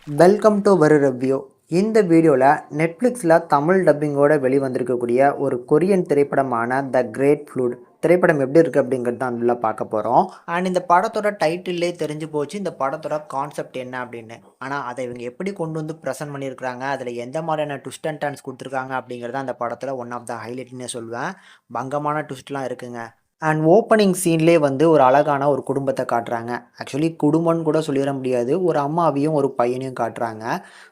Welcome to வரு review. இந்த வீடியோவில் நெட்ஃப்ளிக்ஸில் தமிழ் டப்பிங்கோட வெளிவந்திருக்கக்கூடிய ஒரு கொரியன் திரைப்படமான த கிரேட் ஃப்ளூட் திரைப்படம் எப்படி இருக்குது அப்படிங்கிறது தான் நல்லா பார்க்க போகிறோம். அண்ட் இந்த படத்தோட டைட்டில்லே தெரிஞ்சு போச்சு இந்த படத்தோட கான்செப்ட் என்ன அப்படின்னு. ஆனால் அதை இவங்க எப்படி கொண்டு வந்து ப்ரெசென்ட் பண்ணியிருக்கிறாங்க, அதில் எந்த மாதிரியான ட்விஸ்ட் அண்ட் டர்ன்ஸ் கொடுத்துருக்காங்க அப்படிங்கிறது அந்த படத்தில் ஒன் ஆஃப் த ஹைலைட்னே சொல்வேன். பங்கமான ட்விஸ்ட்லாம் இருக்குங்க. அண்ட் ஓப்பனிங் சீன்லேயே வந்து ஒரு அழகான ஒரு குடும்பத்தை காட்டுறாங்க. ஆக்சுவலி குடும்பம்னு கூட சொல்லிட முடியாது, ஒரு அம்மாவையும் ஒரு பையனையும் காட்டுறாங்க.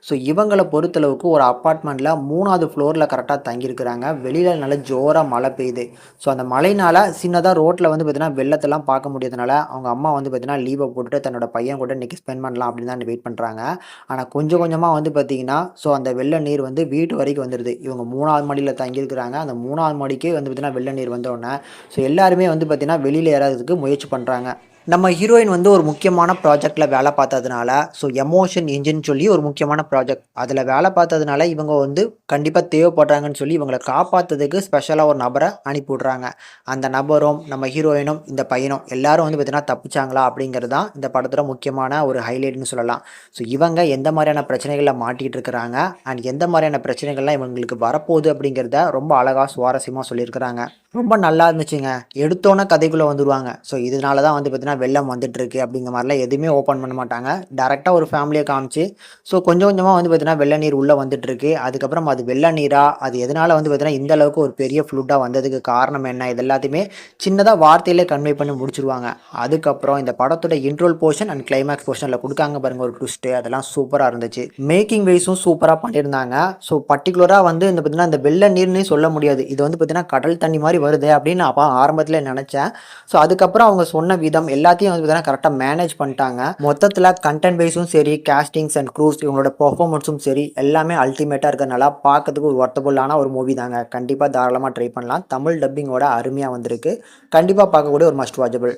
ஸோ இவங்களை பொறுத்தளவுக்கு ஒரு அப்பார்ட்மெண்ட்டில் 3வது ஃப்ளோரில் கரெக்டாக தங்கியிருக்கிறாங்க. வெளியில் நல்ல ஜோராக மழை பெய்யுது. ஸோ அந்த மழையினால் சின்னதாக ரோட்டில் வந்து பார்த்தீங்கன்னா வெள்ளத்தெல்லாம் பார்க்க முடியாதனால அவங்க அம்மா வந்து பார்த்தீங்கன்னா லீவை போட்டுட்டு தன்னோட பையன் கூட இன்றைக்கி ஸ்பெண்ட் பண்ணலாம் அப்படின்னு தான் வெயிட் பண்ணுறாங்க. ஆனால் கொஞ்சம் கொஞ்சமாக வந்து பார்த்தீங்கன்னா ஸோ அந்த வெள்ள நீர் வந்து வீட்டு வரைக்கும் வந்துடுது. இவங்க 3வது மாடியில் தங்கியிருக்கிறாங்க. அந்த 3வது மாடிக்கே வந்து பார்த்தீங்கன்னா வெள்ள நீர் வந்தோடனே ஸோ எல்லாருமே வந்து பார்த்தீங்கன்னா வெளியில் ஏறதுக்கு முயற்சி பண்ணுறாங்க. நம்ம ஹீரோயின் வந்து ஒரு முக்கியமான ப்ராஜெக்டில் வேலை பார்த்ததுனால ஸோ எமோஷன் இன்ஜின் சொல்லி ஒரு முக்கியமான ப்ராஜெக்ட் அதில் வேலை பார்த்ததுனால இவங்க வந்து கண்டிப்பாக தேவைப்படுறாங்கன்னு சொல்லி இவங்களை காப்பாற்றுறதுக்கு ஸ்பெஷலாக ஒரு நபரை அனுப்பி விட்றாங்க. அந்த நபரும் நம்ம ஹீரோயினும் இந்த பையனும் எல்லாரும் வந்து பார்த்தீங்கன்னா தப்பிச்சாங்களா அப்படிங்கிறது தான் இந்த படத்தோட முக்கியமான ஒரு ஹைலைட்னு சொல்லலாம். ஸோ இவங்க எந்த மாதிரியான பிரச்சனைகளில் மாட்டிகிட்டு இருக்கிறாங்க அண்ட் எந்த மாதிரியான பிரச்சனைகள்லாம் இவங்களுக்கு வரப்போகுது அப்படிங்கிறத ரொம்ப அழகாக சுவாரஸ்யமாக சொல்லியிருக்கிறாங்க. ரொம்ப நல்லா இருந்துச்சுங்க. எடுத்தோன்னே கதைக்குள்ளே வந்துடுவாங்க. ஸோ இதனால தான் வந்து பார்த்தீங்கன்னா வெள்ளம் வந்துட்டுருக்கு அப்படிங்கிற மாதிரிலாம் எதுவுமே ஓப்பன் பண்ண மாட்டாங்க. டேரெக்டாக ஒரு ஃபேமிலியை காமிச்சு ஸோ கொஞ்சம் கொஞ்சமாக வந்து பார்த்தீங்கன்னா வெள்ள நீர் உள்ளே வந்துட்டுருக்கு. அதுக்கப்புறம் அது வெள்ள நீரா, அது எதனால் வந்து பார்த்தீங்கன்னா இந்த அளவுக்கு ஒரு பெரிய ஃப்ளூட்டாக வந்ததுக்கு காரணம் என்ன, இது எல்லாத்தையுமே சின்னதாக வார்த்தையிலே கன்வே பண்ணி முடிச்சிருவாங்க. அதுக்கப்புறம் இந்த படத்தோட இன்ட்ரோல் போர்ஷன் அண்ட் கிளைமேக்ஸ் போர்ஷனில் கொடுக்காங்க பாருங்கள் ஒரு ட்விஸ்ட்டு, அதெல்லாம் சூப்பராக இருந்துச்சு. மேக்கிங் வைஸும் சூப்பராக பண்ணியிருந்தாங்க. ஸோ பர்டிகுலராக வந்து இந்த பார்த்தீங்கன்னா இந்த வெள்ள நீர்னே சொல்ல முடியாது, இது வந்து பார்த்தீங்கன்னா கடல் தண்ணி மாதிரி வருது அப்படின்னு அப்போ ஆரம்பத்தில் நினச்சேன். ஸோ அதுக்கப்புறம் அவங்க சொன்ன விதம் எல்லாத்தையும் வந்து பார்த்தீங்கன்னா கரெக்டாக மேனேஜ் பண்ணிட்டாங்க. மொத்தத்தில் கண்டென்ட் வைஸும் சரி, கேஸ்டிங்ஸ் அண்ட் க்ரூஸ் இவங்களோட பெர்ஃபார்மன்ஸும் சரி எல்லாமே அல்டிமேட்டாக இருக்கிறதுனால பார்க்கறதுக்கு ஒரு ஒர்த்தபுளான ஒரு மூவி தாங்க. கண்டிப்பாக தாராளமாக ட்ரை பண்ணலாம். தமிழ் டப்பிங்கோட அருமையாக வந்திருக்கு. கண்டிப்பாக பார்க்கக்கூடிய ஒரு மஸ்ட் வாட்சபிள்.